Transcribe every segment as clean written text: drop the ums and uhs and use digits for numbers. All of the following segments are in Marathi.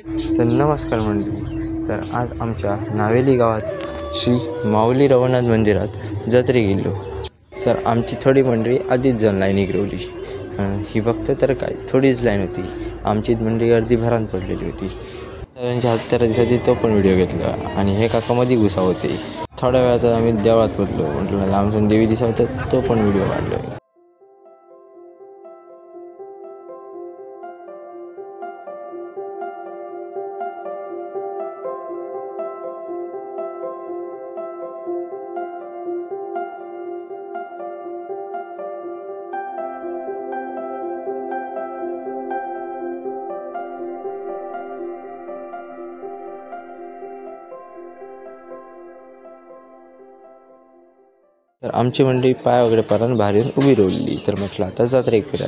तर नमस्कार मंडळी, तर आज आमच्या नावेली गावात श्री माऊली रवनाथ मंदिरात जत्रे गेलो. तर आमची थोडी मंडळी आधीच जाऊन लाईन गिरवली. ही बघतो तर काय थोडीच लाईन होती. आमची मंडळी अर्धी भरान पडलेली होती. त्यांच्या हत्यारा दिवसाची तो पण व्हिडिओ घेतला आणि हे काका मध्ये घुसा होते. थोड्या वेळात आम्ही देवळात पोचलो. म्हटलं लांबसून देवी दिसा होतं, तो पण व्हिडिओ काढलो. तर आमची मंडळी पाय वगैरे पारान बाहेर येऊन उभी रोवली. तर म्हटलं आता जत्रेक फिरा.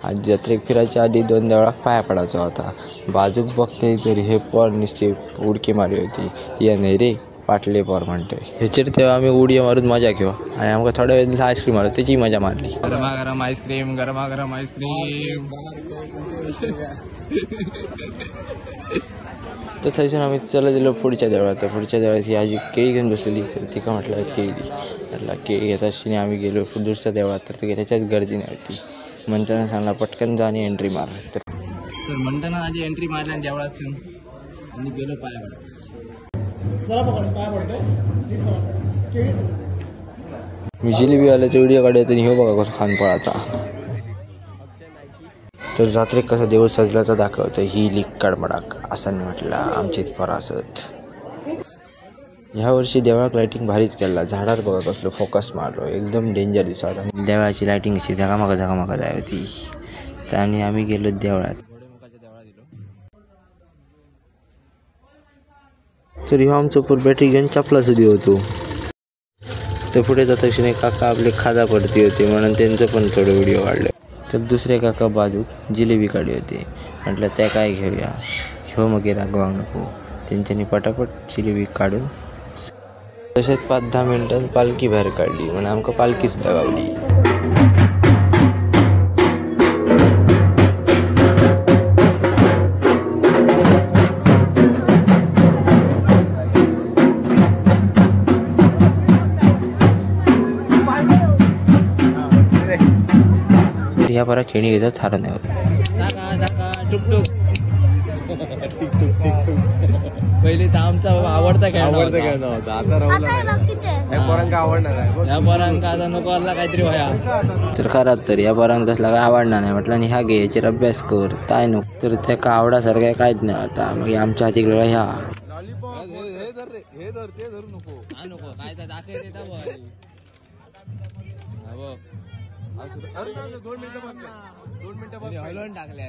आज जत्रेक फिरायच्या आधी 2 देवळात पाया पडायचा होता. बाजूक बघते तर हे पोर नुसते उडकी मारी होती. या नाही रे पाटले पोर म्हणते. ह्याच्यावर तेव्हा आम्ही उडी मारून मजा घेऊ आणि आमका थोड्या वेळ आईस्क्रीम आलो, त्याची मजा मारली. गरमागरम आईस्क्रीम, गरमागरम आईस्क्रीम. तर थंयसून आम्ही चला गेलो पुढच्या देवळात. तर पुढच्या देवळात ही आजी केळी घेऊन बसलेली. तर तिका म्हटलं केळी दी. म्हटलं केळी घेत असताना आम्ही गेलो दुसऱ्या देवळात. तर ते त्याच्याच गर्दी नव्हती. म्हणताना सांगला पटकन जा आणि एंट्री मार. तर म्हणताना आधी एंट्री मारल्या देवळात आणि गेलो पाया पडा. मी जिलेबीवाल्याचा व्हिडिओ काढायचा आणि हे बघा कसं खान पळाता. तर जत्रेक कसं देऊळ सजलं तर दाखवतं. ही लीक कडमडाक असं म्हटलं आमची पर असत. ह्या वर्षी देवळात लायटिंग भारीच केला. झाडात बघा कसलं फोकस मारलो, एकदम डेंजर दिसत. आणि देवळाची लायटिंग अशी झगामागा जाय होती. तर आम्ही गेलो देवळात. तर ह्यो आमचं पूर बॅटरी घेऊन चपला सुधी होतो. तर पुढे जाता काका आपले खादा पडती होते म्हणून त्यांचं पण थोडं व्हिडिओ काढलं. तर दुसरे काका बाजूक जिलेबी काढली होते. म्हटलं त्या काय घेऊया, ह्यो मग रागवाग नको. त्यांच्यानी पटापट जिलेबी काढून तसेच 5-10 मिनिटात पालखी बाहेर काढली. म्हणून आमका पालखी सुद्धा गावली. ह्या परा खेळणी घेतात थारा नाही होत. पहिले तर आमचा आवडता खेळ नव्हता. आता या पोरांका आता नको आला काहीतरी व्हाया. तर खरात तर या पोरांक तसला काय आवडणार नाही. म्हटलं आणि ह्या घे याच्यावर अभ्यास कर काय नको. तर त्या का आवडासारखं काहीच नाही आता. मग आमच्या हाती ह्या नको काय तर हलवून टाकल्या.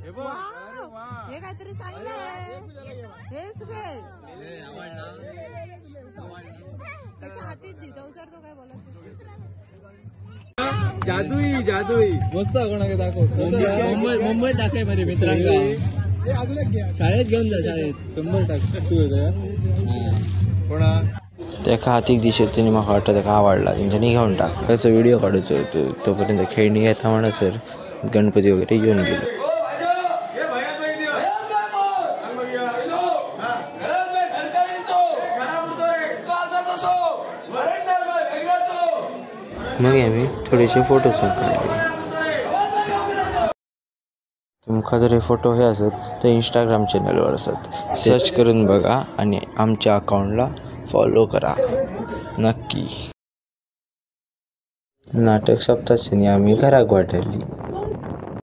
हे काहीतरी चांगलं आहे. जादुई मस्त कोणाकडे दाखव. मुंबईत दाखव माझ्या मित्रांना. शाळेत घेऊन जा. शाळेत 100 कोणा त्या हातीक दिशेत त्यांनी मला वाटतं त्याला आवडला. त्यांच्यानी घेऊन टाक. त्याचा व्हिडिओ काढायचो होतो. तोपर्यंत खेळणी घेता म्हणा सर गणपती वगैरे घेऊन गेलो. मग आम्ही थोडेसे फोटो काढले. तुमका जर हे फोटो हे असत तर इंस्टाग्राम चॅनलवर असत. सर्च करून बघा आणि आमच्या अकाउंटला फॉलो करा नक्की. नाटक सप्ताहाने आम्ही घराक वाटली.